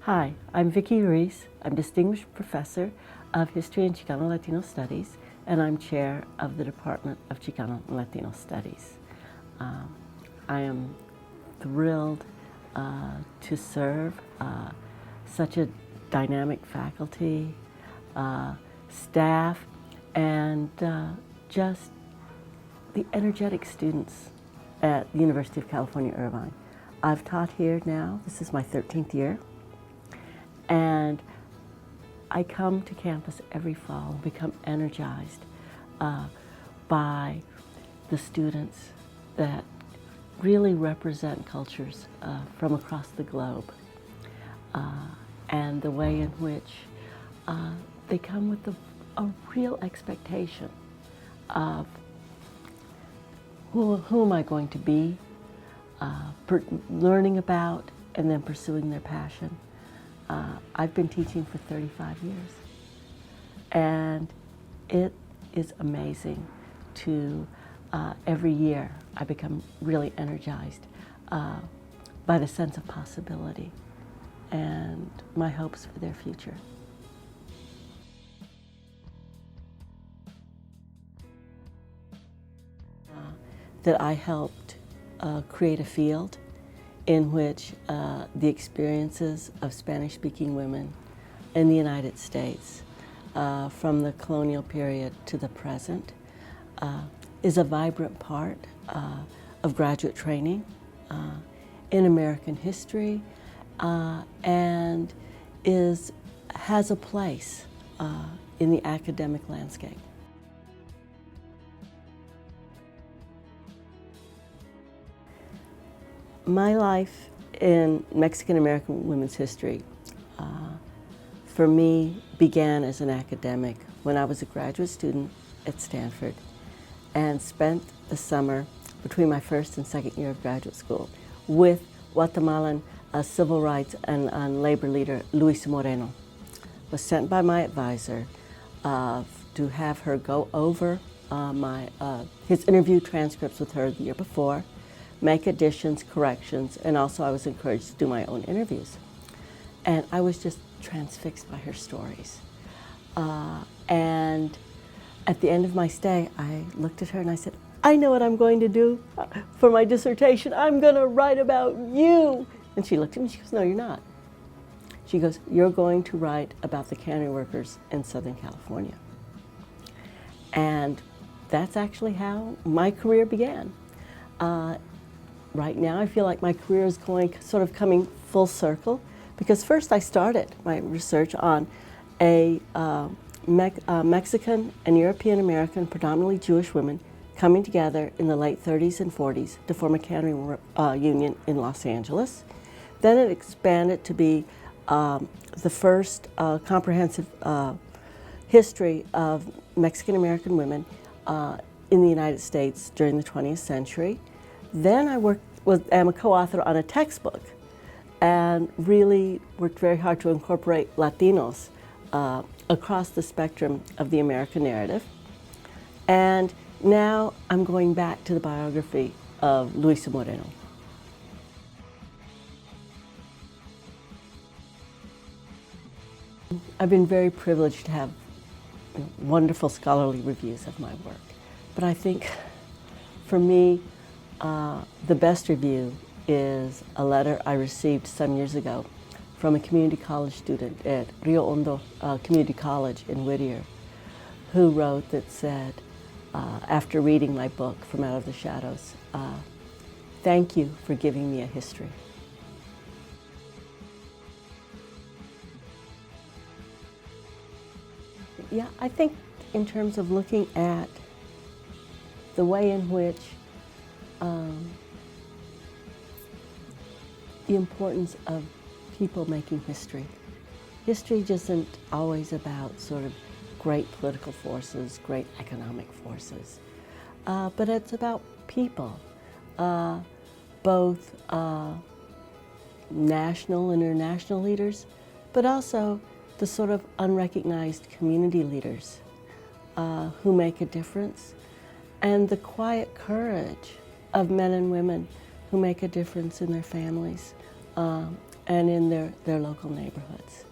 Hi, I'm Vicki Ruiz. I'm Distinguished Professor of History and Chicano Latino Studies, and I'm Chair of the Department of Chicano and Latino Studies. I am thrilled to serve such a dynamic faculty, staff, and just the energetic students at the University of California, Irvine. I've taught here now, this is my 13th year, and I come to campus every fall and become energized by the students that really represent cultures from across the globe, and the way in which they come with a real expectation of who am I going to be, learning about, and then pursuing their passion. I've been teaching for 35 years, and it is amazing to, every year, I become really energized by the sense of possibility and my hopes for their future. That I helped create a field in which the experiences of Spanish-speaking women in the United States from the colonial period to the present is a vibrant part of graduate training in American history and has a place in the academic landscape. My life in Mexican-American women's history, for me, began as an academic when I was a graduate student at Stanford and spent the summer between my first and second year of graduate school with Guatemalan civil rights and labor leader Luisa Moreno. Was sent by my advisor to have her go over his interview transcripts with her the year before, make additions, corrections, and also I was encouraged to do my own interviews. And I was just transfixed by her stories. And at the end of my stay, I looked at her and I said, I know what I'm going to do for my dissertation. I'm going to write about you. And she looked at me and she goes, no, you're not. She goes, you're going to write about the cannery workers in Southern California. And that's actually how my career began. Right now, I feel like my career is coming full circle, because first I started my research on a Mexican and European American, predominantly Jewish women coming together in the late 30s and 40s to form a cannery union in Los Angeles. Then it expanded to be the first comprehensive history of Mexican American women in the United States during the 20th century. Then I am a co-author on a textbook and really worked very hard to incorporate Latinos across the spectrum of the American narrative. And now I'm going back to the biography of Luisa Moreno. I've been very privileged to have wonderful scholarly reviews of my work. But I think for me, the best review is a letter I received some years ago from a community college student at Rio Hondo Community College in Whittier, who wrote that said, after reading my book, From Out of the Shadows, thank you for giving me a history. Yeah, I think in terms of looking at the way in which the importance of people making history. History isn't always about sort of great political forces, great economic forces, but it's about people, both national and international leaders, but also the sort of unrecognized community leaders who make a difference, and the quiet courage of men and women who make a difference in their families and in their local neighborhoods.